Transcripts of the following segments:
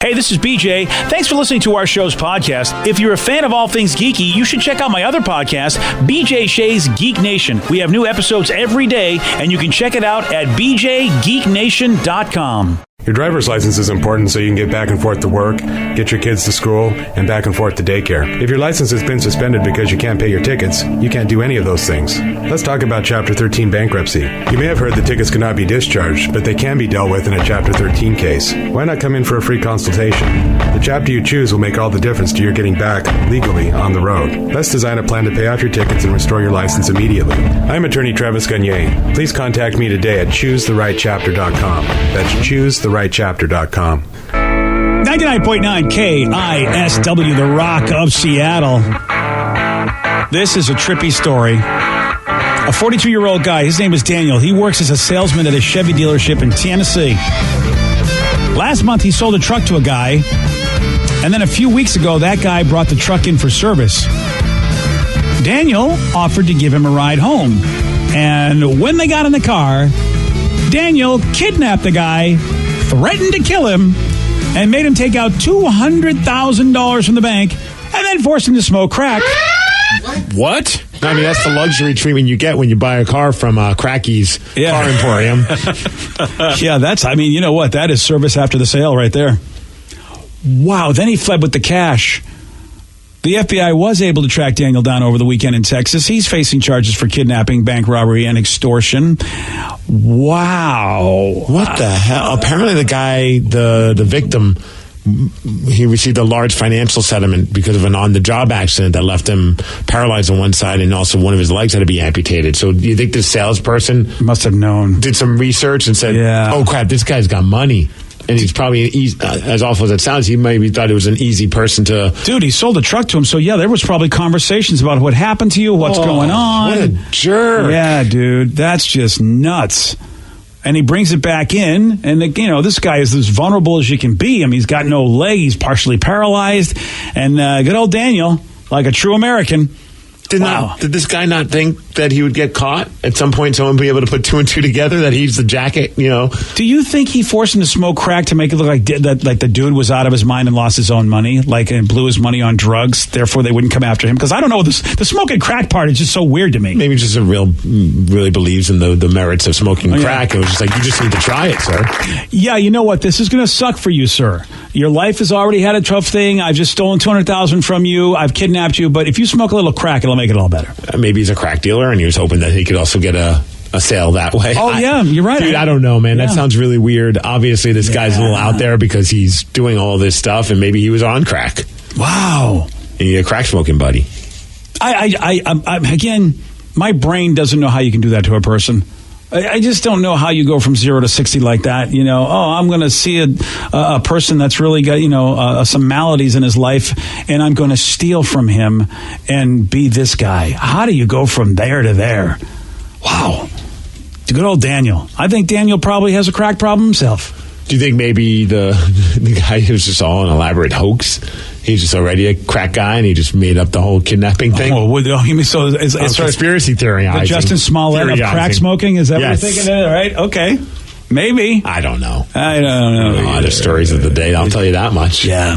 Hey, this is BJ. Thanks for listening to our show's podcast. If you're a fan of all things geeky, you should check out my other podcast, BJ Shea's Geek Nation. We have new episodes every day, and you can check it out at bjgeeknation.com. Your driver's license is important so you can get back and forth to work, get your kids to school, and back and forth to daycare. If your license has been suspended because you can't pay your tickets, you can't do any of those things. Let's talk about Chapter 13 bankruptcy. You may have heard that tickets cannot be discharged, but they can be dealt with in a Chapter 13 case. Why not come in for a free consultation? The chapter you choose will make all the difference to your getting back, legally, on the road. Let's design a plan to pay off your tickets and restore your license immediately. I'm attorney Travis Gagne. Please contact me today at choosetherightchapter.com. That's choosetherightchapter.com. 99.9 KISW, the Rock of Seattle. This is a trippy story. A 42-year-old guy, his name is Daniel. He works as a salesman at a Chevy dealership in Tennessee. Last month, he sold a truck to a guy, and then a few weeks ago, that guy brought the truck in for service. Daniel offered to give him a ride home, and when they got in the car, Daniel kidnapped the guy, threatened to kill him, and made him take out $200,000 from the bank, and then forced him to smoke crack. What? I mean, that's the luxury treatment you get when you buy a car from Cracky's Car Emporium. Yeah, you know what? That is service after the sale right there. Wow, then he fled with the cash. The FBI was able to track Daniel down over the weekend in Texas. He's facing charges for kidnapping, bank robbery, and extortion. Wow. What the hell? Apparently the guy, the victim, he received a large financial settlement because of an on-the-job accident that left him paralyzed on one side, and also one of his legs had to be amputated. So do you think this salesperson must have known, did some research and said, oh, crap, this guy's got money? And he's probably, as awful as it sounds, he maybe thought it was an easy person to... Dude, he sold a truck to him, so there was probably conversations about what happened to you, what's going on. What a jerk. Yeah, dude, that's just nuts. And he brings it back in, and this guy is as vulnerable as you can be. I mean, he's got no leg, he's partially paralyzed, and good old Daniel, like a true American... Did this guy not think that he would get caught at some point? Someone would be able to put two and two together that he's the jacket, Do you think he forced him to smoke crack to make it look like the dude was out of his mind and lost his own money, and blew his money on drugs? Therefore, they wouldn't come after him? Because I don't know, the smoking crack part is just so weird to me. Maybe just really believes in the merits of smoking crack. It was just like, you just need to try it, sir. Yeah, you know what? This is going to suck for you, sir. Your life has already had a tough thing. I've just stolen $200,000 from you. I've kidnapped you. But if you smoke a little crack, it'll make it all better. Maybe he's a crack dealer, and he was hoping that he could also get a sale that way. Oh, yeah, you're right. Dude, I don't know, man. That sounds really weird. Obviously, this guy's a little out there because he's doing all this stuff, and maybe he was on crack. Wow. And you need a crack smoking buddy. Again, my brain doesn't know how you can do that to a person. I just don't know how you go from 0 to 60 like that. I'm going to see a person that's really got, some maladies in his life, and I'm going to steal from him and be this guy. How do you go from there to there? Wow. Good old Daniel. I think Daniel probably has a crack problem himself. Do you think maybe the guy was just all an elaborate hoax? He's just already a crack guy, and he just made up the whole kidnapping thing? It's conspiracy theory. The Justin Smollett of crack smoking? Is that what you're thinking? Right? Okay. Maybe. I don't know. I don't know. A lot of stories of the day, I'll tell you that much. Yeah.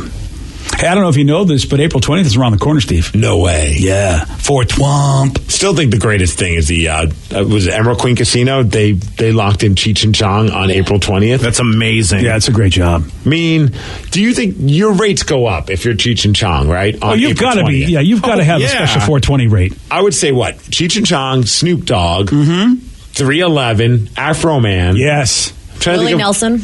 Hey, I don't know if you know this, but April 20th is around the corner, Steve. No way. Yeah. 420. Still think the greatest thing is was it Emerald Queen Casino? They locked in Cheech and Chong on April 20th. That's amazing. Yeah, it's a great job. I mean, do you think your rates go up if you're Cheech and Chong, right? You've got to be. Yeah, you've got to have a special 420 rate. I would say what? Cheech and Chong, Snoop Dogg, 311, Afro Man. Yes. Willie Nelson.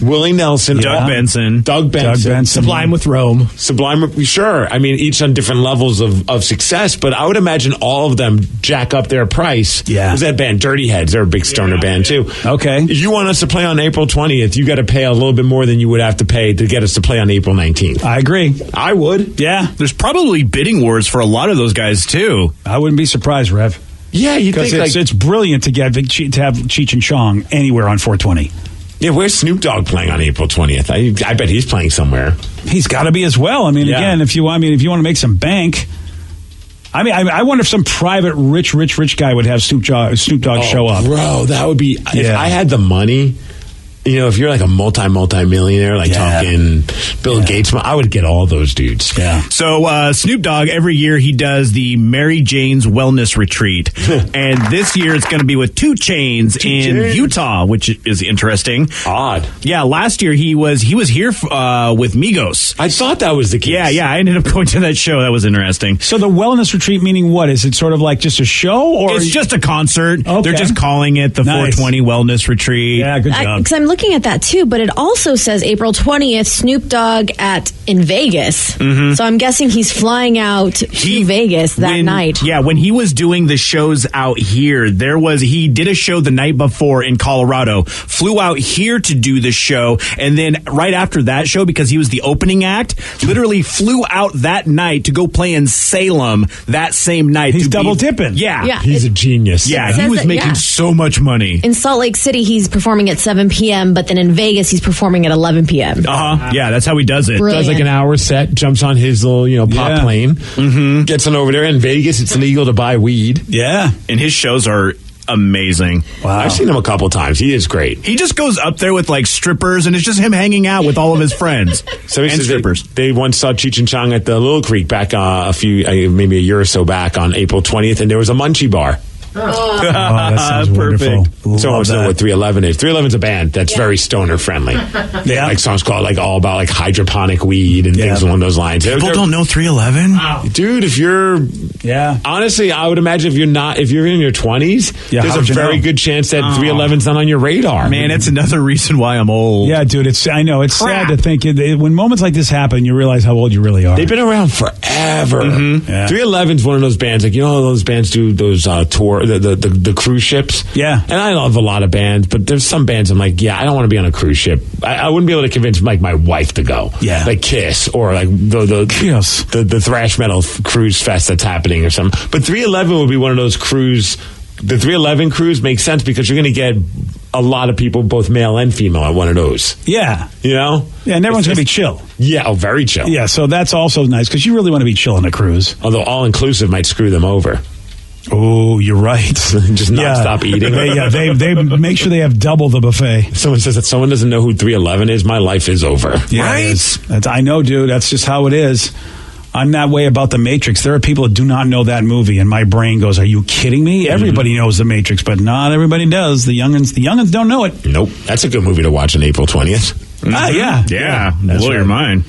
Doug Benson. Sublime with Rome. Sure. I mean, each on different levels of success, but I would imagine all of them jack up their price. Yeah. Because that band, Dirty Heads, they're a big stoner band, too. Okay. If you want us to play on April 20th, you got to pay a little bit more than you would have to pay to get us to play on April 19th. I agree. I would. Yeah. There's probably bidding wars for a lot of those guys, too. I wouldn't be surprised, Rev. Yeah, you think it's brilliant to have Cheech and Chong anywhere on 420. Yeah, where's Snoop Dogg playing on April 20th? I bet he's playing somewhere. He's got to be as well. I mean, again, if you want to make some bank. I wonder if some private rich guy would have Snoop Dogg show up. Bro, that would be. If I had the money, if you're like a multi-millionaire, like talking Bill Gates, I would get all those dudes. Yeah. So Snoop Dogg, every year he does the Mary Jane's Wellness Retreat. And this year it's going to be with 2 Chainz in Utah, which is interesting. Odd. Yeah, last year he was here with Migos. I thought that was the case. Yeah, I ended up going to that show. That was interesting. So the wellness retreat meaning what? Is it sort of like just a show? Or it's just a concert. Okay. They're just calling it the 420 Wellness Retreat. Yeah, good job. Because I'm looking at that too, but it also says April 20th, Snoop Dogg in Vegas. Mm-hmm. So I'm guessing he's flying out to Vegas that night. Yeah, when he was doing the shows out here, he did a show the night before in Colorado, flew out here to do the show, and then right after that show, because he was the opening act, literally flew out that night to go play in Salem that same night. He's double dipping. Yeah. He's a genius. Yeah, he was making so much money. In Salt Lake City, he's performing at 7 p.m., but then in Vegas, he's performing at 11 p.m. Yeah, that's how he does it. Brilliant. Does like an hour set, jumps on his little, pop plane, gets on over there. In Vegas, it's legal to buy weed. Yeah. And his shows are amazing. Wow. I've seen him a couple times. He is great. He just goes up there with like strippers, and it's just him hanging out with all of his friends. So and strippers. They once saw Cheech and Chong at the Little Creek back maybe a year or so back on April 20th, and there was a munchie bar. That sounds perfect. Wonderful. So much know what 311 is. 311's a band that's very stoner friendly. Yeah. Like songs called like all about like hydroponic weed and things along those lines. People don't know 311? Dude, if you're honestly, I would imagine if you're in your 20s, there's a very good chance that 311's not on your radar. Man, it's another reason why I'm old. Yeah, dude, I know it's sad to think when moments like this happen, you realize how old you really are. They've been around forever. Mm-hmm. Yeah. 311's one of those bands, like those bands do those tour the cruise ships. Yeah. And I love a lot of bands, but there's some bands I'm like, I don't want to be on a cruise ship. I wouldn't be able to convince like my wife to go. Yeah. Like KISS or like the thrash metal cruise fest that's happening or something. But 311 would be one of those cruise. The 311 cruise makes sense because you're going to get a lot of people, both male and female, at one of those. Yeah. Yeah, and everyone's going to be chill. Yeah, very chill. Yeah, so that's also nice because you really want to be chill on a cruise. Although all-inclusive might screw them over. Oh, you're right. Just not stop eating. They make sure they have double the buffet. Someone says that someone doesn't know who 311 is, my life is over. Yeah, right? I know, dude. That's just how it is. I'm that way about The Matrix. There are people that do not know that movie, and my brain goes, are you kidding me? Everybody knows The Matrix, but not everybody does. The youngins don't know it. Nope. That's a good movie to watch on April 20th. Mm-hmm. Yeah. Blow your mind.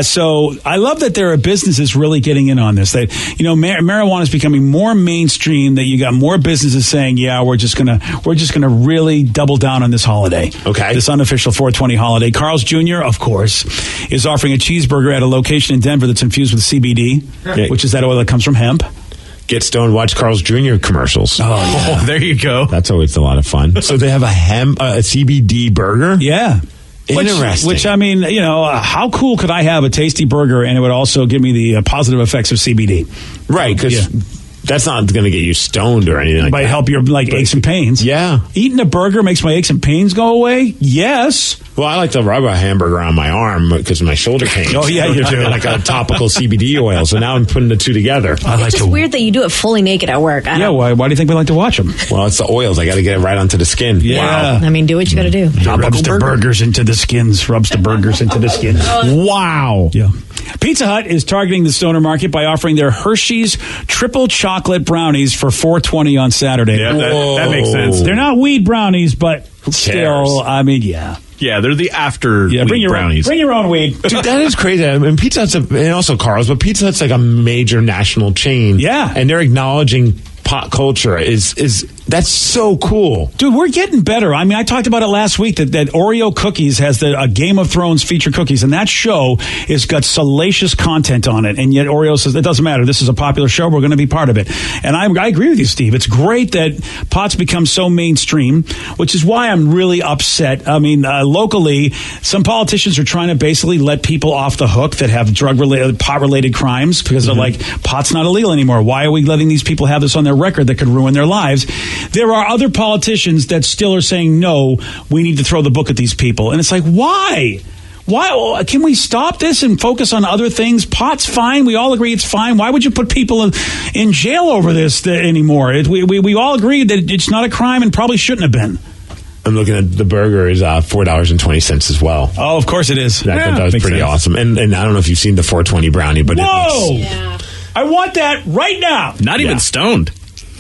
So I love that there are businesses really getting in on this. That marijuana is becoming more mainstream. That you got more businesses saying, "Yeah, we're just gonna really double down on this holiday." Okay, this unofficial 420 holiday. Carl's Jr., of course, is offering a cheeseburger at a location in Denver that's infused with CBD, which is that oil that comes from hemp. Get stoned, watch Carl's Jr. commercials. Oh, there you go. That's always a lot of fun. So they have a CBD burger. Yeah. Interesting. Which I mean, how cool could I have a tasty burger and it would also give me the positive effects of CBD? Right, because that's not going to get you stoned or anything like that. Might help your aches and pains. Yeah. Eating a burger makes my aches and pains go away? Yes. Well, I like to rub a hamburger on my arm because of my shoulder pain. Oh, yeah, you do. Like a topical CBD oil. So now I'm putting the two together. It's just weird that you do it fully naked at work. Why do you think we like to watch them? Well, it's the oils. I got to get it right onto the skin. Yeah. Wow. I mean, do what you got to do. Rubs the burgers into the skins. Wow. Yeah. Pizza Hut is targeting the stoner market by offering their Hershey's triple chocolate brownies for $4.20 on Saturday. Yeah, that makes sense. They're not weed brownies, but still, I mean, yeah. Yeah, they're the after weed brownies. Bring your own weed. Dude, that is crazy. I mean, Pizza Hut's, and also Carl's, but Pizza Hut's like a major national chain. Yeah. And they're acknowledging pot culture is that's so cool. Dude, we're getting better. I mean, I talked about it last week that Oreo Cookies has a Game of Thrones feature cookies, and that show has got salacious content on it. And yet Oreo says, it doesn't matter. This is a popular show. We're going to be part of it. And I agree with you, Steve. It's great that pot's become so mainstream, which is why I'm really upset. I mean, locally, some politicians are trying to basically let people off the hook that have pot-related crimes because they're like, pot's not illegal anymore. Why are we letting these people have this on their record that could ruin their lives? There are other politicians that still are saying, no, we need to throw the book at these people. And it's like, why? Why can we stop this and focus on other things? Pot's fine. We all agree it's fine. Why would you put people in jail over this anymore? We all agree that it's not a crime and probably shouldn't have been. I'm looking at the burger is $4.20 as well. Oh, of course it is. I thought that was makes pretty sense. awesome. And I don't know if you've seen the 420 brownie, but Whoa! Yeah. I want that right now. Not even stoned.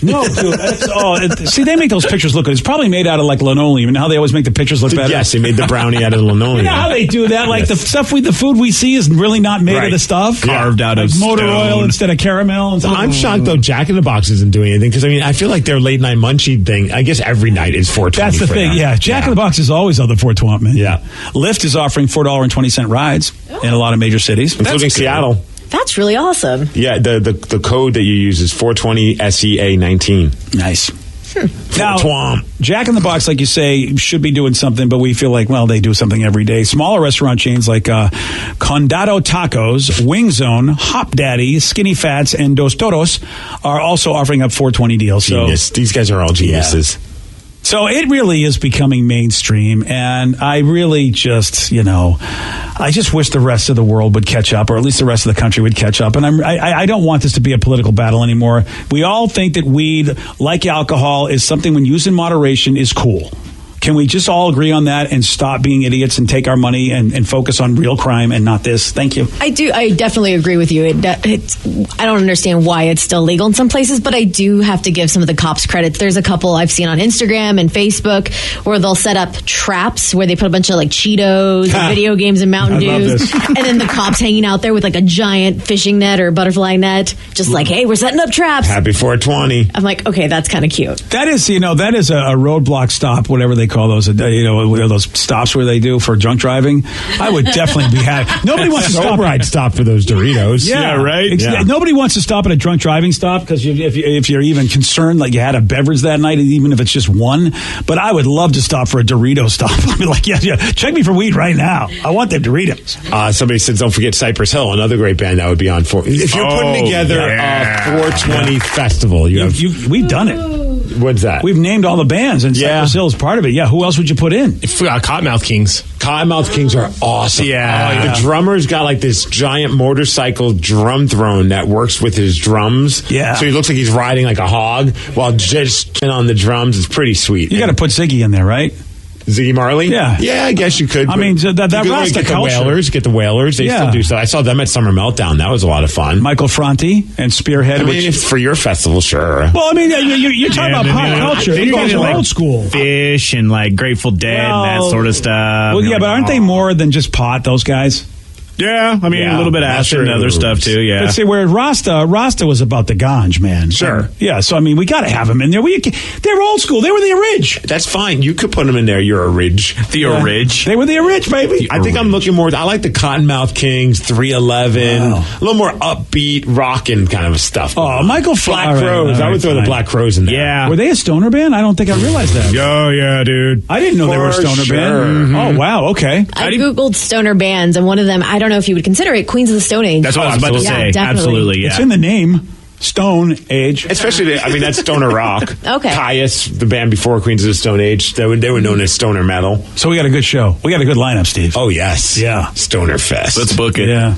No, dude. See, they make those pictures look good. It's probably made out of like linoleum. And how they always make the pictures look better. Yes, they made the brownie out of linoleum. You know how they do that? Like the food we see is really not made of the stuff. Carved out of motor stone. oil instead of caramel. And stuff. I'm shocked though. Jack in the Box isn't doing anything because I feel like their late night munchie thing. I guess every night is $4.20. That's the thing. them. Yeah, Jack in the Box is always on the $4.20 menu. Yeah. Lyft is offering $4.20 rides in a lot of major cities, including Seattle. That's really awesome. Yeah, the code that you use is 420 SEA 19. Nice. Now, Twomp. Jack in the Box, like you say, should be doing something, but we feel like, well, they do something every day. Smaller restaurant chains like Condado Tacos, Wing Zone, Hop Daddy, Skinny Fats, and Dos Toros are also offering up $4.20 deals. Genius. These guys are all geniuses. So it really is becoming mainstream, and I really just, I just wish the rest of the world would catch up, or at least the rest of the country would catch up. And I don't want this to be a political battle anymore. We all think that weed, like alcohol, is something when used in moderation is cool. Can we just all agree on that and stop being idiots and take our money and focus on real crime and not this? Thank you. I definitely agree with you. I don't understand why it's still legal in some places, but I do have to give some of the cops credit. There's a couple I've seen on Instagram and Facebook where they'll set up traps where they put a bunch of like Cheetos and video games and Mountain I love Dews. this. And then the cops hanging out there with like a giant fishing net or butterfly net, just like, hey, we're setting up traps. Happy 420. I'm like, okay, that's kind of cute. That is a roadblock stop, whatever they call those, those stops where they do for drunk driving. I would definitely be happy. Nobody wants to stop. I'd stop for those Doritos. Yeah, right? Yeah. Nobody wants to stop at a drunk driving stop because if you're even concerned, like you had a beverage that night, even if it's just one. But I would love to stop for a Dorito stop. I'd be like, yeah, check me for weed right now. I want them Doritos. Somebody said, don't forget Cypress Hill, another great band that would be on for. If you're putting together a 420 festival, We've done it. What's that? We've named all the bands, and Cypress Hill is part of it. Yeah, who else would you put in? Cottonmouth Kings. Cottonmouth Kings are awesome. Yeah. The drummer's got like this giant motorcycle drum throne that works with his drums. Yeah. So he looks like he's riding like a hog while just on the drums. It's pretty sweet. You got to put Ziggy in there, right? Ziggy Marley? Yeah. Yeah, I guess you could. I mean, that you could Rasta get the culture. Whalers. They Yeah. still do stuff. I saw them at Summer Meltdown. That was a lot of fun. Michael Franti and Spearhead. I mean, if for your festival, sure. Well, I mean, you're talking about pop culture. They You guys do are like old school. Fish and like Grateful Dead and that sort of stuff. Well, yeah, but aren't they more than just pot, those guys? Yeah, I mean, Yeah, a little bit of acid and other stuff too, yeah. But see, where Rasta was about the ganj, man. Sure. Yeah, so I mean, we got to have them in there. They're old school. They were the orig. That's fine. You could put them in there. You're a ridge. The Orig. They were the orig, baby. I think I'm looking more. I like the Cottonmouth Kings, 311, Wow. a little more upbeat, rocking kind of stuff. Oh, Michael Black all right, Crows. all I would right, throw the fine. Black Crows in there. Yeah. Were they a stoner band? I don't think I realized that. Yeah, dude. I didn't know they were a For stoner sure. band. Oh, wow. Okay. I Googled stoner bands, and one of them, I don't know if you would consider it, Queens of the Stone Age. That's what I was about to Yeah, say. definitely. Absolutely, yeah. It's in the name. Stone Age. Especially, that's Stoner Rock. Okay. Caius, the band before Queens of the Stone Age, they were known as Stoner Metal. So we got a good show. We got a good lineup, Steve. Oh, yes. Yeah. Stoner Fest. Let's book it. Yeah.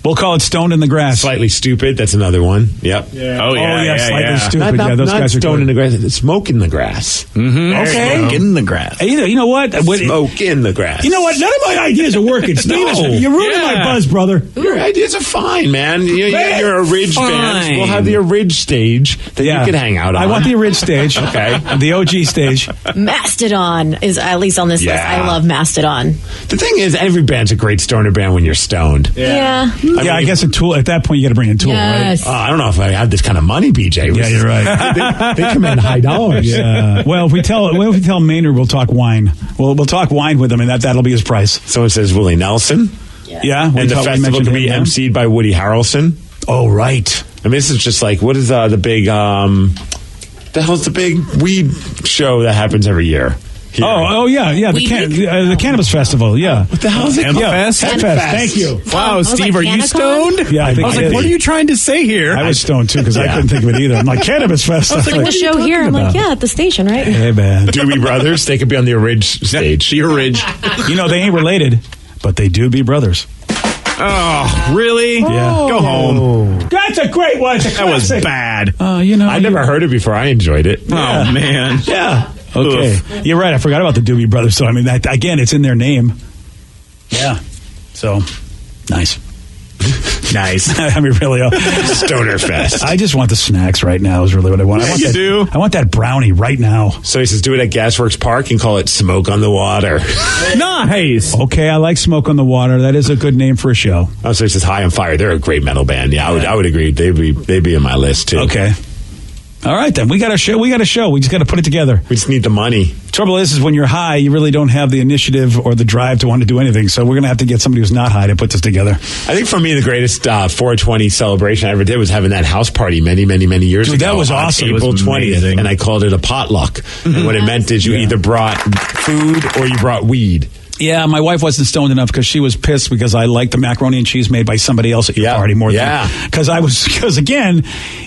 We'll call it Stoned in the Grass. Slightly Stupid. That's another one. Yep. Oh, yeah, Slightly Stupid. Not those guys are Stone in good. the Grass. Smoke in the Grass. Okay. Get in the grass. Hey, you know what? Smoke in the Grass. You know what? None of my ideas are working. Steve, No. you're ruining my buzz, brother. Your ideas are fine, man. You're a Ridge band. Fine. We'll have the Ridge stage that you can hang out on. I want the Ridge stage. Okay. The OG stage. Mastodon is at least on this list. Yeah. I love Mastodon. The thing is, every band's a great stoner band when you're stoned. Yeah. I guess a Tool. At that point, you got to bring in Tool, Yes. I don't know if I have this kind of money, BJ. right? Yeah, you're right. They command high dollars. Yeah. Well, if we tell Maynard, we'll talk wine. We'll talk wine with him, and that'll be his price. Someone says Willie Nelson. Yeah. And the festival can be emceed by Woody Harrelson. Oh, right. I mean, this is just like, what is the big, the hell's the big weed show that happens every year? Here. Oh, yeah. The Cannabis Festival. Yeah. What the hell is it? Hemp Fest? Hemp Fest. Thank you. Wow, was Steve, like are you Canacon? stoned? Yeah, I think I was I like, did. what are you trying to say here? I was stoned too because I Yeah. couldn't think of it either. I'm like, Cannabis Fest. Like the show here. I'm like, yeah, at the station, right? Hey, man. Doobie Brothers, they could be on the Ridge stage. The Orig. You know, they ain't related, but they do be brothers. Oh, really? Yeah. Go home. That's a great one. It's a That was classic. bad. You know, I never heard it before. I enjoyed it. Oh, man. Yeah. Okay. Oof. You're right. I forgot about the Doobie Brothers. So, I mean, that, again, it's in their name. Yeah. So, nice. Nice. I mean, really. Stoner Fest. I just want the snacks right now is really what I want. I want that brownie right now. So he says, do it at Gasworks Park and call it Smoke on the Water. Nice. Okay, I like Smoke on the Water. That is a good name for a show. Oh, so he says High on Fire. They're a great metal band. Yeah, I would agree. They'd be in my list too. Okay. All right, then. We got a show. We just got to put it together. We just need the money. Trouble is when you're high, you really don't have the initiative or the drive to want to do anything. So we're going to have to get somebody who's not high to put this together. I think for me, the greatest 420 celebration I ever did was having that house party many years ago. That was awesome. April It was 20th, amazing. and I called it a potluck. And what it meant is you either brought food or you brought weed. Yeah, my wife wasn't stoned enough because she was pissed because I liked the macaroni and cheese made by somebody else at your party more than because again,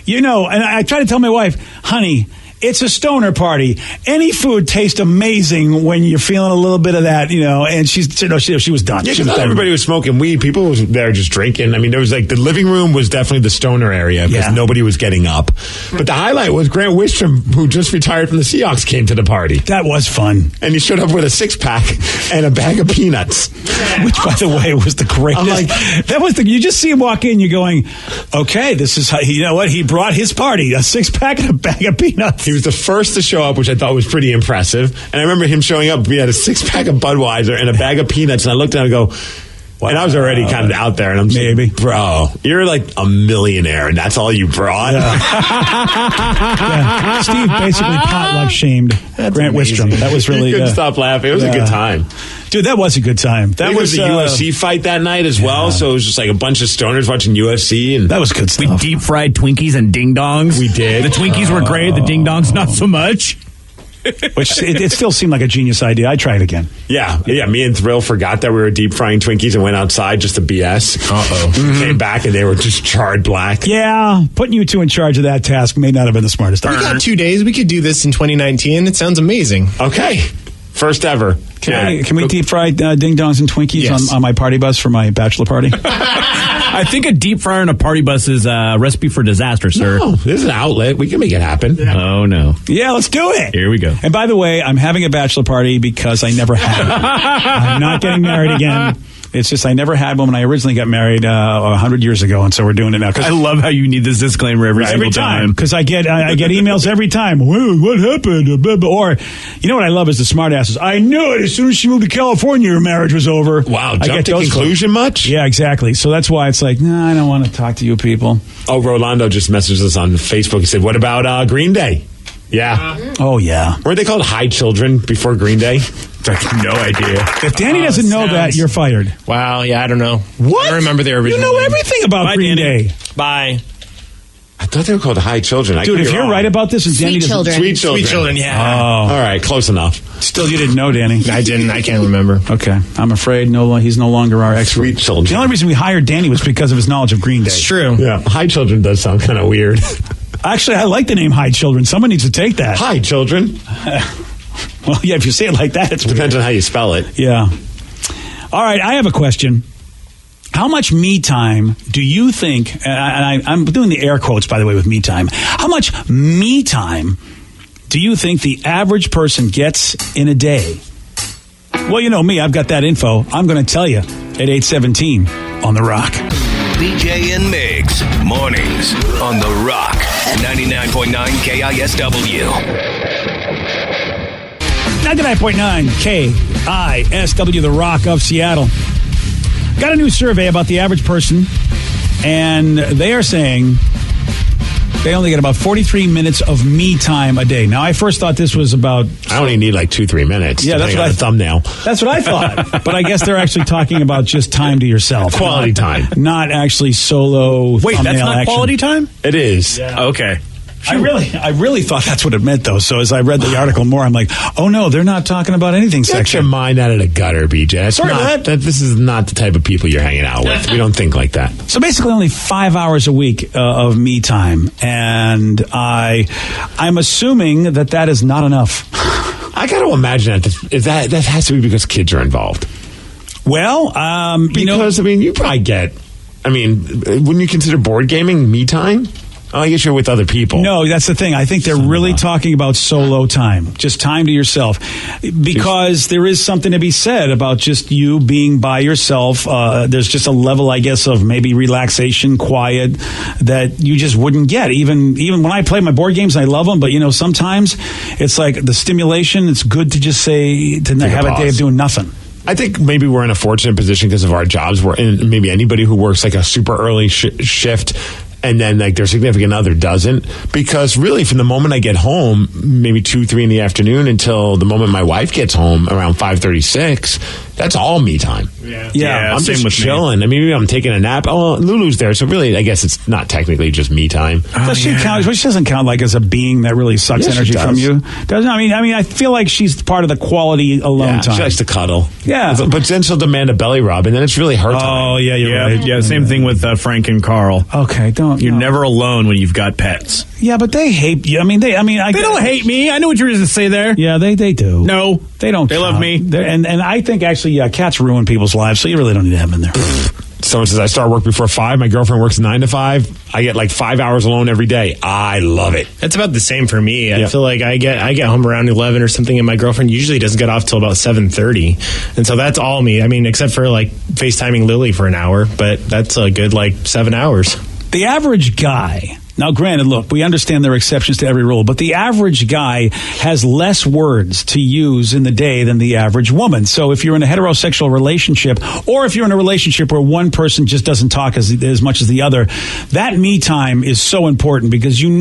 and I try to tell my wife, honey, it's a stoner party. Any food tastes amazing when you're feeling a little bit of that, and she was done. Yeah, She because was done. everybody was smoking weed. People was there just drinking. I mean, there was the living room was definitely the stoner area because nobody was getting up. But the highlight was Grant Wistrom, who just retired from the Seahawks, came to the party. That was fun. And he showed up with a 6-pack and a bag of peanuts. Which, by the way, was the greatest. You just see him walk in, you're going, okay, this is how, you know what? He brought his party, a 6-pack and a bag of peanuts. He was the first to show up, which I thought was pretty impressive. And I remember him showing up. We had a 6-pack of Budweiser and a bag of peanuts. And I looked at him and go, and I was already kind of out there. And I'm Maybe. like, bro, you're like a millionaire, and that's all you brought? Yeah. Steve basically potluck shamed Grant Wistrom. That was really... You couldn't stop laughing. It was a good time. Dude, that was a good time. That was a UFC fight that night as well, so it was just like a bunch of stoners watching UFC. And that was good stuff. We deep fried Twinkies and ding dongs. We did. The Twinkies were great. The ding dongs not so much. Which it still seemed like a genius idea. I'd try it again. Yeah. Me and Thrill forgot that we were deep frying Twinkies and went outside just to BS. Came back and they were just charred black. Yeah, putting you two in charge of that task may not have been the smartest We idea. got 2 days. We could do this in 2019. It sounds amazing. Okay. First ever. Can we deep fry ding dongs and Twinkies Yes. on my party bus for my bachelor party? I think a deep fryer on a party bus is a recipe for disaster, sir. No, there's an outlet. We can make it happen. Oh, no. Yeah, let's do it. Here we go. And by the way, I'm having a bachelor party because I never had one. I'm not getting married again. It's just I never had one when I originally got married 100 years ago, and so we're doing it now. I love how you need this disclaimer every single time. Because I get emails every time. Well, what happened? Or, you know what I love is the smartasses. I knew it as soon as she moved to California, her marriage was over. Wow, I jump to conclusion much? Yeah, exactly. So that's why it's like, I don't want to talk to you people. Oh, Rolando just messaged us on Facebook. He said, what about Green Day? Yeah. Oh, yeah. Weren't they called High Children before Green Day? I have no idea. If Danny doesn't know that, you're fired. Wow, yeah, I don't know. What? I don't remember their original You know name. everything about Bye, Green Danny. Day. Bye. I thought they were called High Children. Dude, if you're right about this, and Danny Sweet doesn't... children. Sweet Children. Sweet Children, yeah. All right, close enough. Still, you didn't know, Danny. I didn't. I can't remember. Okay. I'm afraid he's no longer our expert. Sweet Children. The only reason we hired Danny was because of his knowledge of Green Day. It's true. Yeah, High Children does sound kind of weird. Actually, I like the name High Children. Someone needs to take that. High Children. Well, yeah, if you say it like that, it's Depends weird. on how you spell it. Yeah. All right, I have a question. How much me time do you think, and I'm doing the air quotes, by the way, with me time. How much me time do you think the average person gets in a day? Well, you know me, I've got that info. I'm going to tell you at 8:17 on The Rock. BJ and Migs, mornings on The Rock, 99.9 KISW. 99.9 KISW, The Rock of Seattle. Got a new survey about the average person, and they are saying they only get about 43 minutes of me time a day. Now, I first thought this was about... I only need like 2-3 minutes. Yeah, that's depending what on I- the thumbnail. That's what I thought. But I guess they're actually talking about just time to yourself. Quality time. Not actually solo Wait, that's thumbnail not action. quality time? It is. Okay. I really thought that's what it meant, though. So as I read the article more, I'm like, oh, no, they're not talking about anything Get your sexual. mind out of the gutter, BJ. That's Sorry not, about that. this is not the type of people you're hanging out with. We don't think like that. So basically only 5 hours a week of me time. And I'm assuming that is not enough. I got to imagine that has to be because kids are involved. Well, Because, you probably get, wouldn't you consider board gaming me time? Oh, I guess you're with other people. No, that's the thing. I think they're really talking about solo time, just time to yourself, because there is something to be said about just you being by yourself. There's just a level, I guess, of maybe relaxation, quiet that you just wouldn't get. Even when I play my board games, I love them, but sometimes it's like the stimulation. It's good to just say to have a day of doing nothing. I think maybe we're in a fortunate position because of our jobs. Maybe anybody who works like a super early shift and then like their significant other doesn't, because really from the moment I get home, maybe 2-3 in the afternoon until the moment my wife gets home around 5:36, that's all me time. Yeah, I'm same just with chilling. I mean, maybe I'm taking a nap. Oh, Lulu's there, so really, I guess it's not technically just me time. Does she count? She doesn't count like as a being that really sucks energy from you. Doesn't? I mean, I feel like she's part of the quality alone time. She likes to cuddle. Yeah, but then she'll demand a belly rub, and then it's really her time. Oh, yeah, you're right. Yeah, same thing with Frank and Carl. Okay, You're never alone when you've got pets. Yeah, but they hate you. They don't hate me. I know what you were going to say there. Yeah, they do. No, they don't. They love me. And I think actually, cats ruin people's lives, so you really don't need to have them in there. Someone says I start work before 5. My girlfriend works 9 to 5. I get like 5 hours alone every day. I love it. That's about the same for me. I feel like I get home around 11 or something, and my girlfriend usually doesn't get off till about 7:30, and so that's all me. I mean, except for like FaceTiming Lily for an hour, but that's a good like 7 hours. The average guy. Now, granted, look, we understand there are exceptions to every rule, but the average guy has less words to use in the day than the average woman. So if you're in a heterosexual relationship, or if you're in a relationship where one person just doesn't talk as much as the other, that me time is so important, because you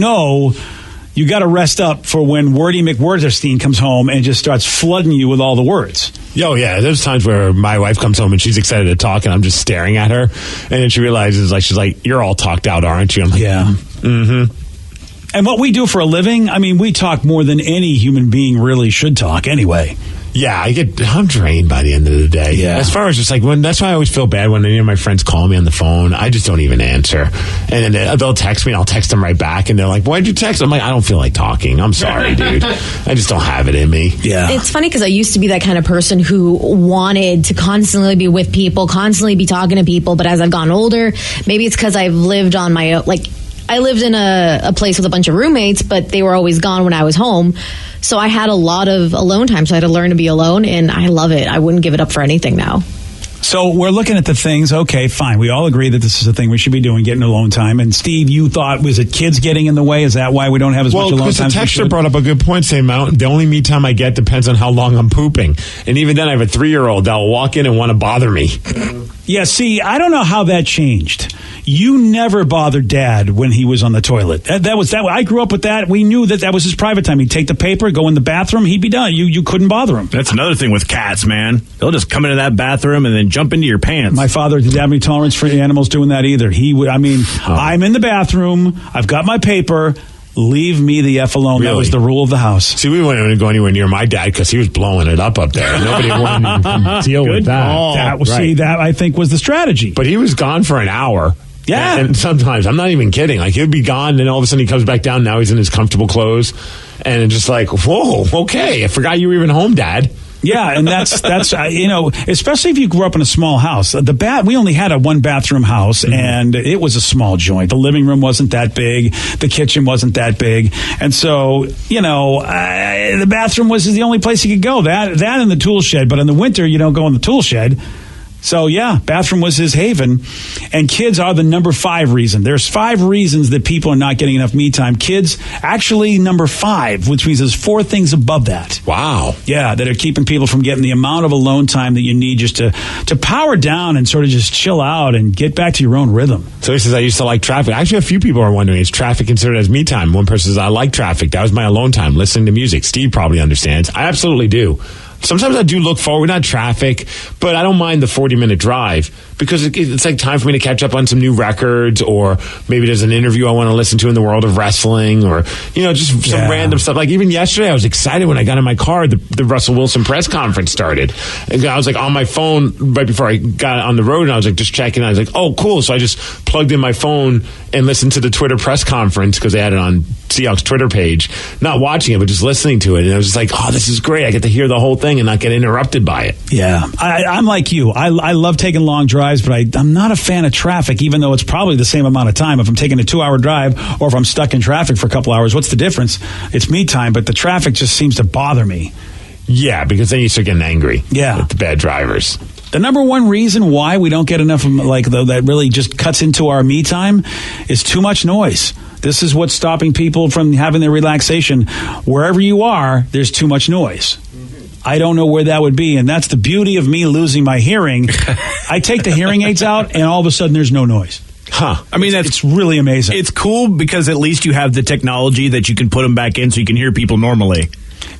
got to rest up for when Wordy McWorderstein comes home and just starts flooding you with all the words. Oh, yeah. There's times where my wife comes home and she's excited to talk, and I'm just staring at her. And then she realizes, she's like, you're all talked out, aren't you? I'm like, yeah. Mm-hmm. And what we do for a living, we talk more than any human being really should talk anyway. Yeah, I'm drained by the end of the day. Yeah. As far as just that's why I always feel bad when any of my friends call me on the phone. I just don't even answer. And then they'll text me and I'll text them right back. And they're like, why'd you text? I'm like, I don't feel like talking. I'm sorry, dude. I just don't have it in me. Yeah. It's funny because I used to be that kind of person who wanted to constantly be with people, constantly be talking to people. But as I've gotten older, maybe it's because I've lived on my own. I lived in a place with a bunch of roommates, but they were always gone when I was home. So I had a lot of alone time, so I had to learn to be alone, and I love it. I wouldn't give it up for anything now. So we're looking at the things. Okay, fine. We all agree that this is a thing we should be doing, getting alone time. And Steve, you thought, was it kids getting in the way? Is that why we don't have as much alone time? Well, because the texter brought up a good point, saying, Mount, the only me time I get depends on how long I'm pooping. And even then, I have a 3-year-old that will walk in and want to bother me. Yeah, see, I don't know how that changed. You never bothered Dad when he was on the toilet. That was that. I grew up with that. We knew that was his private time. He'd take the paper, go in the bathroom, he'd be done. You couldn't bother him. That's another thing with cats, man. They'll just come into that bathroom and then jump into your pants. My father didn't have any tolerance for animals doing that either. He would. I'm in the bathroom. I've got my paper. Leave me the F alone. Really? That was the rule of the house. See, we wouldn't even go anywhere near my dad because he was blowing it up there. Nobody wanted to deal with that. See, that I think was the strategy. But he was gone for an hour. Yeah. And sometimes, I'm not even kidding, he'd be gone, and all of a sudden he comes back down. Now he's in his comfortable clothes. And it's just like, whoa, okay. I forgot you were even home, Dad. Yeah, and that's especially if you grew up in a small house. We only had a 1-bathroom house, and it was a small joint. The living room wasn't that big. The kitchen wasn't that big. And so, the bathroom was the only place you could go. That and the tool shed. But in the winter, you don't go in the tool shed. So, yeah, bathroom was his haven. And kids are the number 5 reason. There's 5 reasons that people are not getting enough me time. Kids, actually number 5, which means there's 4 things above that. Wow. Yeah, that are keeping people from getting the amount of alone time that you need just to power down and sort of just chill out and get back to your own rhythm. So he says, I used to like traffic. Actually, a few people are wondering, is traffic considered as me time? One person says, I like traffic. That was my alone time, listening to music. Steve probably understands. I absolutely do. Sometimes I do look forward, not traffic, but I don't mind the 40-minute drive because it's like time for me to catch up on some new records, or maybe there's an interview I want to listen to in the world of wrestling, or, just some random stuff. Like even yesterday, I was excited when I got in my car, the Russell Wilson press conference started. And I was like on my phone right before I got on the road, and I was like just checking. I was like, oh, cool. So I just plugged in my phone and listened to the Twitter press conference because they had it on Seahawks Twitter page, not watching it, but just listening to it. And I was just like, oh, this is great. I get to hear the whole thing and not get interrupted by it. Yeah. I'm like you. I love taking long drives. drives, but I'm not a fan of traffic, even though it's probably the same amount of time. If I'm taking a 2-hour drive or if I'm stuck in traffic for a couple hours, what's the difference? It's me time, but the traffic just seems to bother me. Yeah, because then you start getting angry at the bad drivers. The number one reason why we don't get enough that really just cuts into our me time is too much noise. This is what's stopping people from having their relaxation. Wherever you are, there's too much noise. I don't know where that would be, and that's the beauty of me losing my hearing. I take the hearing aids out, and all of a sudden there's no noise. Huh. I mean, it's really amazing. It's cool because at least you have the technology that you can put them back in so you can hear people normally.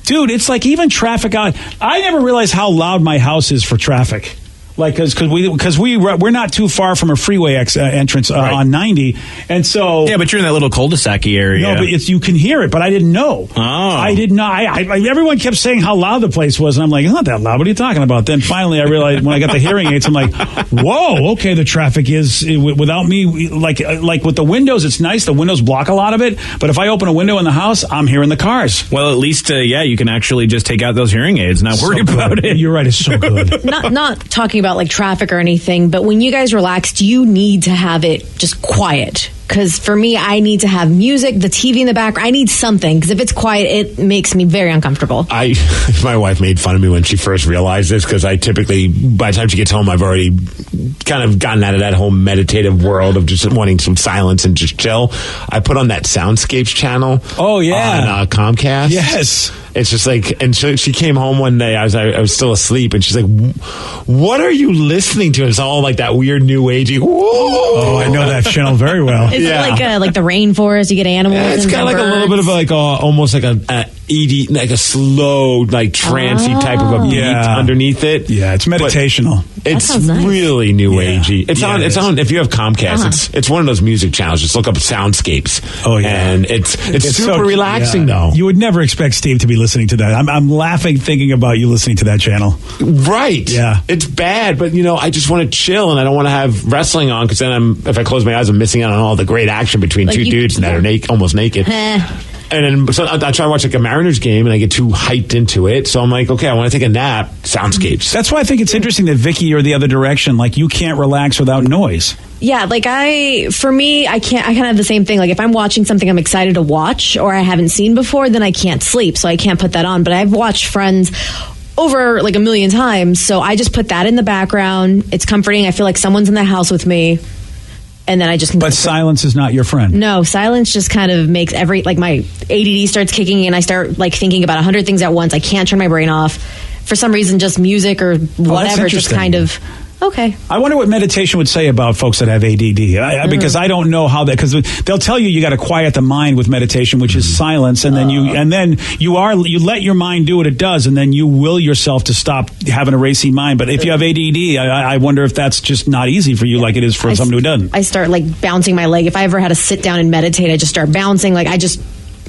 Dude, it's like even traffic out. I never realized how loud my house is for traffic. Like, because we're not too far from a freeway entrance on 90, and so but you're in that little cul-de-sac area. No, but you can hear it, but I didn't know. Oh, I did not. Everyone kept saying how loud the place was, and I'm like, it's not that loud. What are you talking about? Then finally, I realized when I got the hearing aids, I'm like, whoa, okay, the traffic is without me. Like with the windows, it's nice. The windows block a lot of it, but if I open a window in the house, I'm hearing the cars. Well, at least you can actually just take out those hearing aids, not worry about it. You're right. It's so good. Not talking about like traffic or anything, but when you guys relax, do you need to have it just quiet? Because for me, I need to have music, the TV in the background. I need something, because if it's quiet, it makes me very uncomfortable. My wife made fun of me when she first realized this, because I typically, by the time she gets home, I've already kind of gotten out of that whole meditative world of just wanting some silence and just chill. I put on that Soundscapes channel. Oh, yeah. On Comcast. Yes. It's just like, and she came home one day, I was still asleep, and she's like, what are you listening to? It's all like that weird new agey. Oh, I know that channel very well. Is it like the rainforest? You get animals. Yeah, it's got like birds. A little bit of almost like a ED, like a slow, like trancey type of a beat underneath it. Yeah, it's meditational. It's really new agey. It's on. If you have Comcast, it's one of those music channels. Just look up Soundscapes. Oh yeah, and it's super relaxing though. You would never expect Steve to be listening to that. I'm laughing thinking about you listening to that channel. Right. Yeah. It's bad, but I just want to chill and I don't want to have wrestling on, because then if I close my eyes, I'm missing out on all the great action between two dudes that are almost naked. And then so I try to watch like a Mariners game and I get too hyped into it. So I'm like, okay, I want to take a nap. Soundscapes. That's why I think it's interesting that Vicky, you're the other direction. Like you can't relax without noise. Yeah, like I kind of have the same thing. Like if I'm watching something I'm excited to watch or I haven't seen before, then I can't sleep. So I can't put that on. But I've watched Friends over like 1 million times. So I just put that in the background. It's comforting. I feel like someone's in the house with me. And then I just... But silence is not your friend. No, silence just kind of makes my ADD starts kicking in. I start like thinking about 100 things at once. I can't turn my brain off. For some reason, just music or whatever just kind of... Okay. I wonder what meditation would say about folks that have ADD, because I don't know how that, because they'll tell you got to quiet the mind with meditation, which is silence, and then you let your mind do what it does, and then you will yourself to stop having a racing mind. But if you have ADD, I wonder if that's just not easy for you, like it is for someone who doesn't. I start like bouncing my leg. If I ever had to sit down and meditate, I just start bouncing. Like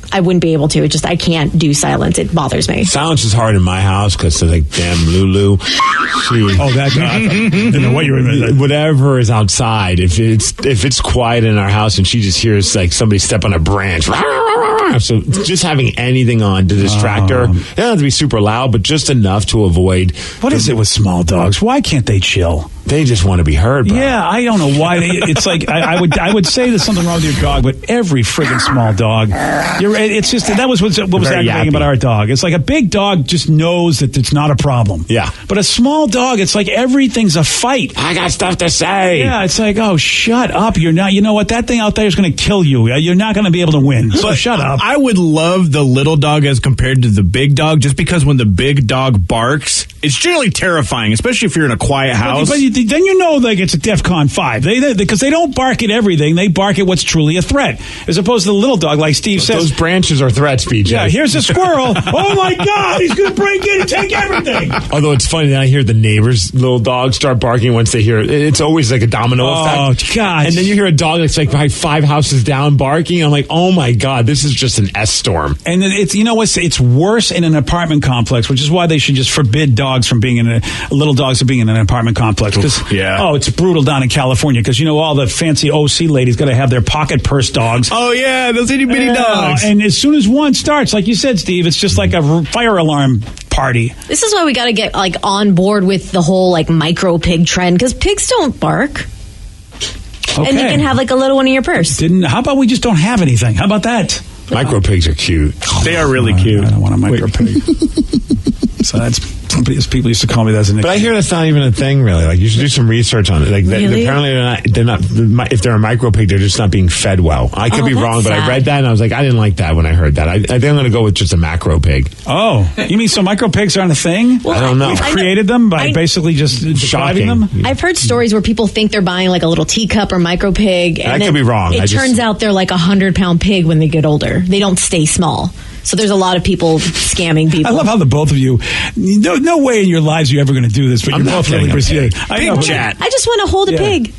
I wouldn't be able to. I can't do silence. It bothers me. Silence is hard in my house because of like damn Lulu. That guy. I didn't know what you were. Whatever is outside. If it's quiet in our house and she just hears like somebody step on a branch. So just having anything on to distract her. It doesn't have to be super loud, but just enough to avoid. What is it with small dogs? Why can't they chill? They just want to be heard, bro. Yeah, I don't know why. It's like I would say there's something wrong with your dog, but every friggin' small dog, it's just that was what was aggravating about our dog. It's like a big dog just knows that it's not a problem. Yeah, but a small dog, it's like everything's a fight. I got stuff to say. Yeah, it's like, oh, shut up. You're not. You know what? That thing out there is going to kill you. You're not going to be able to win. So shut up. I would love the little dog as compared to the big dog, just because when the big dog barks, it's generally terrifying, especially if you're in a quiet house. But then you know, like it's a DEFCON 5. Because they don't bark at everything. They bark at what's truly a threat, as opposed to the little dog, like Steve says. Those branches are threats, BJ. Yeah, here's a squirrel. Oh my God, he's going to break in and take everything. Although it's funny that I hear the neighbors' little dogs start barking once they hear it. It's always like a domino effect. Oh God! And then you hear a dog that's like 5 houses down barking. I'm like, oh my God, this is just an S storm. And it's worse in an apartment complex, which is why they should just forbid dogs from being little dogs from being in an apartment complex. It's brutal down in California because, all the fancy OC ladies got to have their pocket purse dogs. Oh, yeah, those itty-bitty dogs. And as soon as one starts, like you said, Steve, it's just like a fire alarm party. This is why we got to get on board with the whole micro pig trend because pigs don't bark. Okay. And you can have a little one in your purse. How about we just don't have anything? How about that? Micro pigs are cute. They are really cute. I don't want a micro pig. So people used to call me that as a nickname. But I hear that's not even a thing, really. You should do some research on it. Really? Apparently they're not. If they're a micro pig, they're just not being fed well. I could be wrong, but I read that and I was like, I didn't like that when I heard that. I think I'm going to go with just a macro pig. Oh, you mean so micro pigs aren't a thing? Well, I don't know. We've created them by basically just depriving them? I've heard stories where people think they're buying a little teacup or micro pig. And I could be wrong. It turns out they're 100-pound pig when they get older. They don't stay small. So there's a lot of people scamming people. I love how the both of you, no way in your lives you're ever going to do this, but you're both really pursuing. Pig chat. I just want to hold a pig.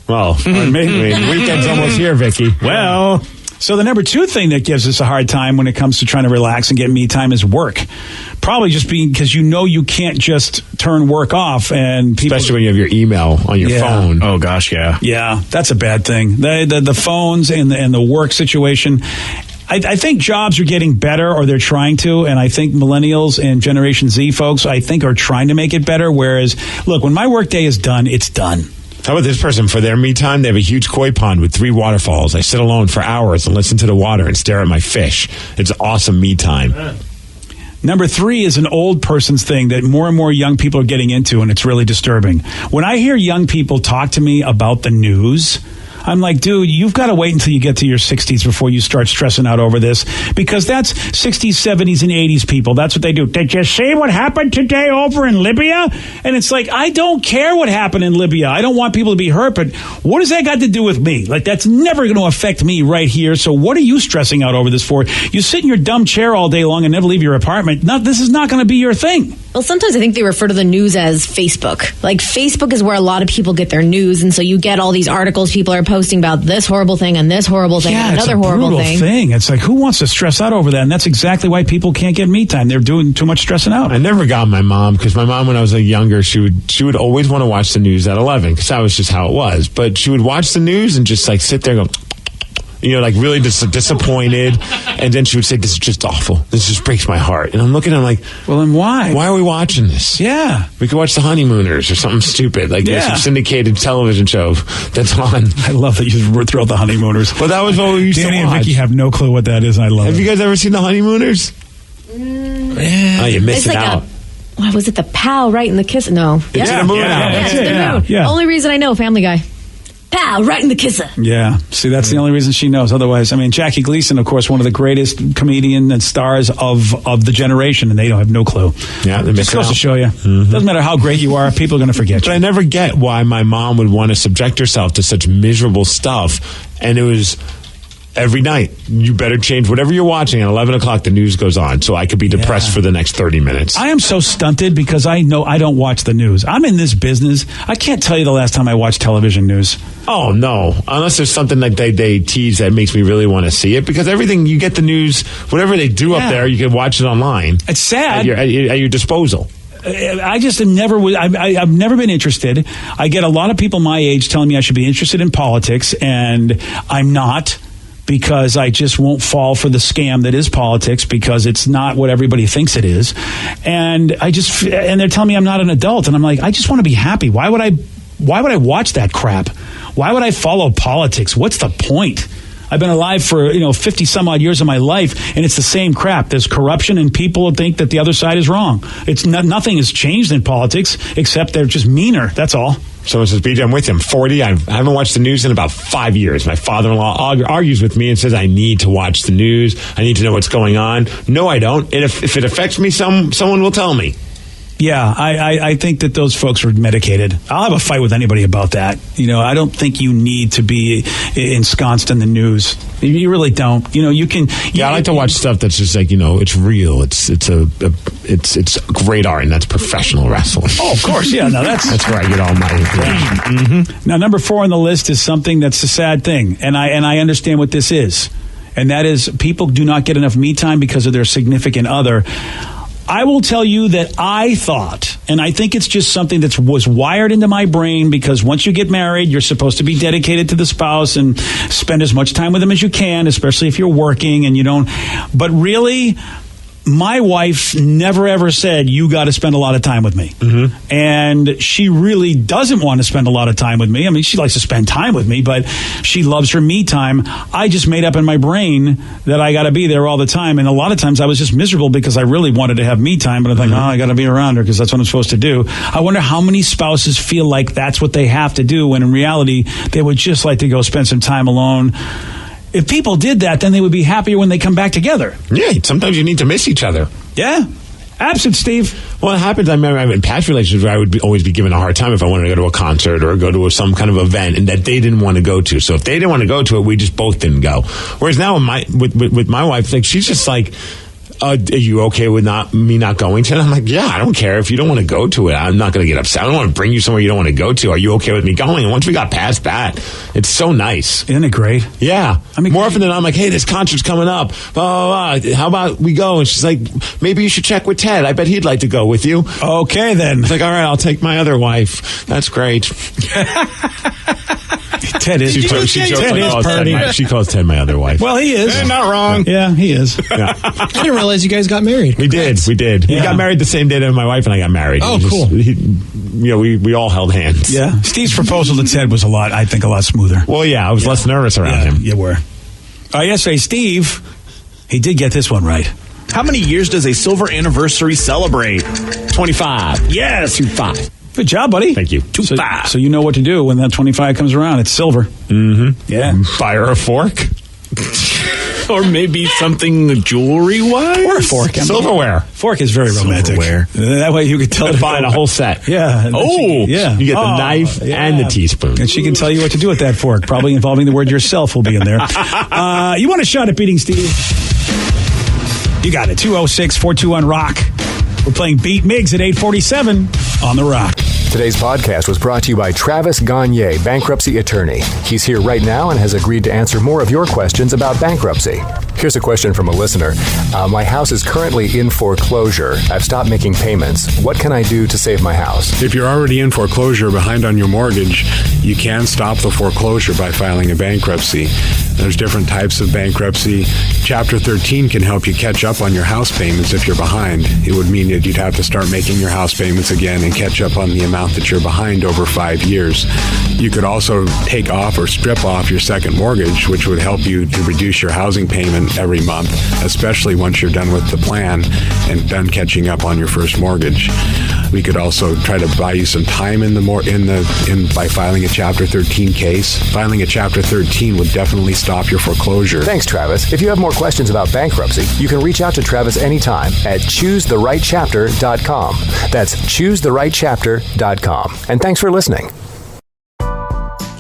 Well, weekend's almost here, Vicky. Well, so the number 2 thing that gives us a hard time when it comes to trying to relax and get me time is work. Probably just because you can't just turn work off, and people, especially when you have your email on your phone. Oh gosh, yeah, that's a bad thing. The phones and the work situation. I think jobs are getting better, or they're trying to, and I think millennials and Generation Z folks, I think, are trying to make it better. Whereas, look, when my workday is done, it's done. How about this person? For their me time, they have a huge koi pond with 3 waterfalls. I sit alone for hours and listen to the water and stare at my fish. It's awesome me time. Number 3 is an old person's thing that more and more young people are getting into, and it's really disturbing. When I hear young people talk to me about the news, I'm like, dude, you've got to wait until you get to your 60s before you start stressing out over this, because that's 60s, 70s, and 80s people. That's what they do. Did you see what happened today over in Libya? And it's like, I don't care what happened in Libya. I don't want people to be hurt, but what has that got to do with me? That's never going to affect me right here. So what are you stressing out over this for? You sit in your dumb chair all day long and never leave your apartment. This is not going to be your thing. Well, sometimes I think they refer to the news as Facebook. Facebook is where a lot of people get their news, and so you get all these articles people are posting about this horrible thing and this horrible thing and another horrible thing. It's like, who wants to stress out over that? And that's exactly why people can't get me time. They're doing too much stressing out. I never got my mom, because my mom, when I was younger, she would always want to watch the news at 11, because that was just how it was. But she would watch the news and just sit there and go, really disappointed. And then she would say, this is just awful. This just breaks my heart. And I'm looking at her like, well, then why? Why are we watching this? Yeah. We could watch The Honeymooners or something stupid. There's some syndicated television show that's on. I love that you throw out The Honeymooners. Well, that was what we used to watch. Danny and Vicky have no clue what that is, and I love it. Have you guys ever seen The Honeymooners? Oh, you're missing out. What was it? The pow right in the kiss? No. It's in the moon now. It's in the moon. Yeah. Only reason I know, Family Guy. Pow, right in the kisser. Yeah. See, that's the only reason she knows. Otherwise, Jackie Gleason, of course, one of the greatest comedian and stars of the generation, and they don't have no clue. Yeah, they're just goes to show you. Mm-hmm. Doesn't matter how great you are, people are going to forget you. But I never get why my mom would want to subject herself to such miserable stuff, and it was every night. You better change whatever you're watching. At 11 o'clock, the news goes on, so I could be depressed for the next 30 minutes. I am so stunted because I know I don't watch the news. I'm in this business. I can't tell you the last time I watched television news. Oh, no. Unless there's something like they tease that makes me really want to see it, because everything, you get the news, whatever they do up there, you can watch it online. It's sad. At your disposal. I just am never. I've never been interested. I get a lot of people my age telling me I should be interested in politics, and I'm not, because I just won't fall for the scam that is politics, because it's not what everybody thinks it is. And they're telling me I'm not an adult, and I'm like, I just want to be happy. Why would I watch that crap? Why would I follow politics? What's the point? I've been alive for 50 some odd years of my life, and it's the same crap. There's corruption, and people think that the other side is wrong. Nothing has changed in politics except they're just meaner. That's all. Someone says, BJ, I'm with you. I'm 40. I haven't watched the news in about 5 years. My father-in-law argues with me and says I need to watch the news. I need to know what's going on. No, I don't. And if it affects me, someone will tell me. Yeah, I think that those folks are medicated. I'll have a fight with anybody about that. I don't think you need to be ensconced in the news. You really don't. You can. Yeah, I like to watch stuff that's just it's real. It's great art, and that's professional wrestling. Oh, of course. Yeah, no, that's where I get all my information. Mm-hmm. Now, number 4 on the list is something that's a sad thing, and I understand what this is, and that is people do not get enough me time because of their significant other. I will tell you that I thought, and I think it's just something that was wired into my brain, because once you get married, you're supposed to be dedicated to the spouse and spend as much time with them as you can, especially if you're working and you don't. But really, my wife never ever said, you got to spend a lot of time with me. Mm-hmm. And she really doesn't want to spend a lot of time with me. I mean, she likes to spend time with me, but she loves her me time. I just made up in my brain that I got to be there all the time. And a lot of times I was just miserable because I really wanted to have me time. But I'm like, I got to be around her because that's what I'm supposed to do. I wonder how many spouses feel like that's what they have to do, when in reality, they would just like to go spend some time alone. If people did that, then they would be happier when they come back together. Yeah, sometimes you need to miss each other. Yeah. Absent, Steve. Well, it happens. I remember in past relationships where I would always be given a hard time if I wanted to go to a concert or go to some kind of event, and that they didn't want to go to. So if they didn't want to go to it, we just both didn't go. Whereas now with my wife, like, she's just like, are you okay with me not going to it? I'm like, yeah, I don't care. If you don't want to go to it, I'm not going to get upset. I don't want to bring you somewhere you don't want to go to. Are you okay with me going? And once we got past that, it's so nice. Isn't it great? Yeah. I mean, more often than not, I'm like, hey, this concert's coming up. Blah, blah, blah. How about we go? And she's like, maybe you should check with Ted. I bet he'd like to go with you. Okay, then. It's like, all right, I'll take my other wife. That's great. Ted is. She calls Ted my other wife. Well, he is. Not wrong. Yeah, he is. Yeah. I didn't realize you guys got married. We did. Yeah. We got married the same day that my wife and I got married. Oh, cool. We all held hands. Yeah. Steve's proposal to Ted was a lot smoother. Well, yeah, I was less nervous around him. You were. Yesterday, Steve, he did get this one right. How many years does a silver anniversary celebrate? 25. Yes. 25. Good job, buddy. Thank you. 25. So you know what to do when that 25 comes around. It's silver. Mm-hmm. Yeah. Buy her a fork. Or maybe something jewelry-wise? Or a fork. Silverware. Fork is very romantic. Silverware. That way you could tell her. Buying a whole set. Yeah. Yeah. You get the knife and the teaspoon. And she can tell you what to do with that fork, probably involving the word yourself will be in there. You want a shot at beating Steve? You got it. 206-421-ROCK. We're playing Beat Miggs at 8:47 on The Rock. Today's podcast was brought to you by Travis Gagne, bankruptcy attorney. He's here right now and has agreed to answer more of your questions about bankruptcy. Here's a question from a listener. My house is currently in foreclosure. I've stopped making payments. What can I do to save my house? If you're already in foreclosure behind on your mortgage, you can stop the foreclosure by filing a bankruptcy. There's different types of bankruptcy. Chapter 13 can help you catch up on your house payments if you're behind. It would mean that you'd have to start making your house payments again and catch up on the amount that you're behind over 5 years. You could also take off or strip off your second mortgage, which would help you to reduce your housing payment every month, especially once you're done with the plan and done catching up on your first mortgage. We could also try to buy you some time by filing a Chapter 13 case. Filing a Chapter 13 would definitely stop your foreclosure. Thanks, Travis. If you have more questions about bankruptcy, you can reach out to Travis anytime at choosetherightchapter.com. That's choosetherightchapter.com. And thanks for listening.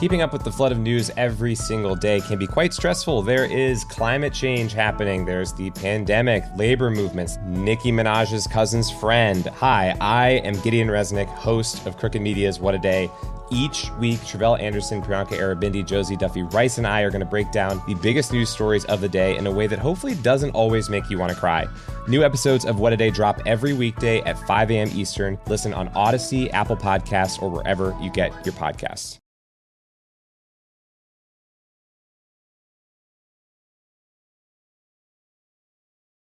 Keeping up with the flood of news every single day can be quite stressful. There is climate change happening. There's the pandemic, labor movements, Nicki Minaj's cousin's friend. Hi, I am Gideon Resnick, host of Crooked Media's What a Day. Each week, Travelle Anderson, Priyanka Arabindi, Josie Duffy Rice, and I are going to break down the biggest news stories of the day in a way that hopefully doesn't always make you want to cry. New episodes of What a Day drop every weekday at 5 a.m. Eastern. Listen on Odyssey, Apple Podcasts, or wherever you get your podcasts.